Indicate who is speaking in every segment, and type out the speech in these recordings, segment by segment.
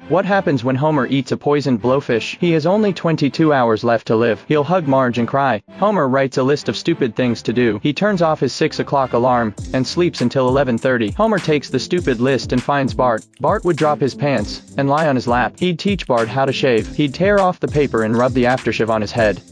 Speaker 1: What happens when Homer eats a poisoned blowfish? He has only 22 hours left to live. He'll hug Marge and cry. Homer writes a list of stupid things to do. He turns off his 6 o'clock alarm and sleeps until 11:30. Homer takes the stupid list and finds Bart. Bart would drop his pants and lie on his lap. He'd teach Bart how to shave. He'd tear off the paper and rub the aftershave on his head.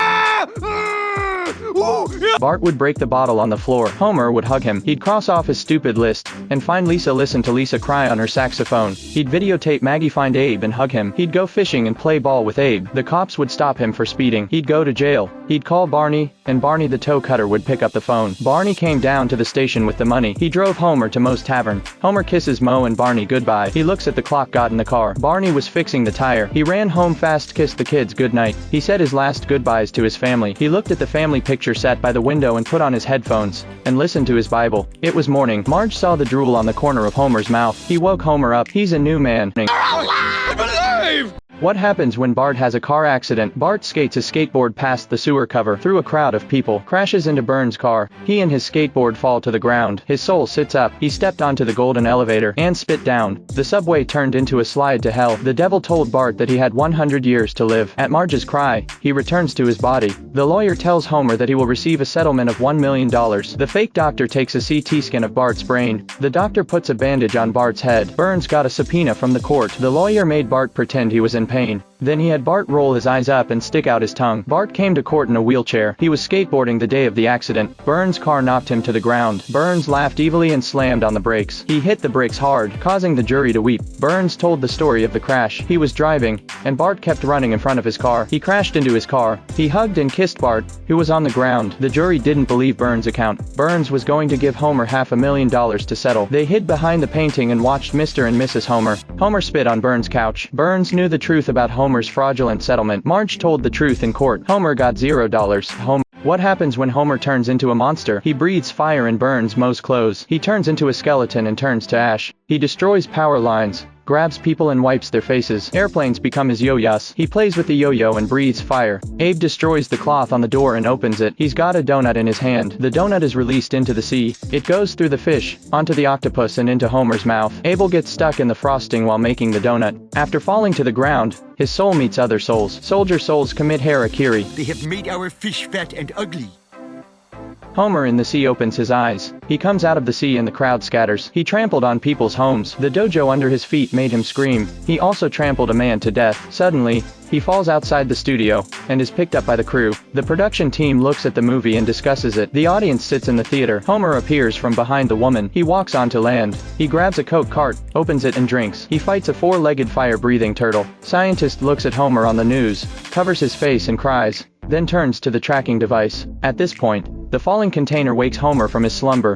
Speaker 1: Bart would break the bottle on the floor. Homer would hug him. He'd cross off his stupid list and find Lisa, listen to Lisa cry on her saxophone. He'd videotape Maggie find Abe and hug him. He'd go fishing and play ball with Abe. The cops would stop him for speeding. He'd go to jail. He'd call Barney, and Barney the toe cutter would pick up the phone. Barney came down to the station with the money. He drove Homer to Moe's Tavern. Homer kisses Moe and Barney goodbye. He looks at the clock, got in the car. Barney was fixing the tire. He ran home fast, kissed the kids goodnight. He said his last goodbyes to his family. He looked at the family picture set by the window and put on his headphones and listened to his Bible. It was morning. Marge saw the drool on the corner of Homer's mouth. He woke Homer up. He's a new man.
Speaker 2: You're alive!
Speaker 1: What happens when Bart has a car accident? Bart skates his skateboard past the sewer cover through a crowd of people, crashes into Burns' car. He and his skateboard fall to the ground. His soul sits up. He stepped onto the golden elevator and spit down. The subway turned into a slide to hell. The devil told Bart that he had 100 years to live. At Marge's cry, he returns to his body. The lawyer tells Homer that he will receive a settlement of $1 million. The fake doctor takes a CT scan of Bart's brain. The doctor puts a bandage on Bart's head. Burns got a subpoena from the court. The lawyer made Bart pretend he was in pain. Then he had Bart roll his eyes up and stick out his tongue. Bart came to court in a wheelchair. He was skateboarding the day of the accident. Burns' car knocked him to the ground. Burns laughed evilly and slammed on the brakes. He hit the brakes hard, causing the jury to weep. Burns told the story of the crash. He was driving, and Bart kept running in front of his car. He crashed into his car. He hugged and kissed Bart, who was on the ground. The jury didn't believe Burns' account. Burns was going to give Homer $500,000 to settle. They hid behind the painting and watched Mr. and Mrs. Homer. Homer spit on Burns' couch. Burns knew the truth about Homer's fraudulent settlement. Marge told the truth in court. Homer got $0. What happens when Homer turns into a monster? He breathes fire and burns Moe's clothes. He turns into a skeleton and turns to ash. He destroys power lines, grabs people and wipes their faces. Airplanes become his yo-yos. He plays with the yo-yo and breathes fire. Abe destroys the cloth on the door and opens it. He's got a donut in his hand. The donut is released into the sea. It goes through the fish, onto the octopus and into Homer's mouth. Abel gets stuck in the frosting while making the donut. After falling to the ground, his soul meets other souls. Soldier souls commit harakiri.
Speaker 2: They have made our fish fat and ugly.
Speaker 1: Homer in the sea opens his eyes. He comes out of the sea and the crowd scatters. He trampled on people's homes. The dojo under his feet made him scream. He also trampled a man to death. Suddenly, he falls outside the studio and is picked up by the crew. The production team looks at the movie and discusses it. The audience sits in the theater. Homer appears from behind the woman. He walks onto land. He grabs a Coke cart, opens it and drinks. He fights a four-legged fire-breathing turtle. Scientist looks at Homer on the news, covers his face and cries, then turns to the tracking device. At this point, the falling container wakes Homer from his slumber.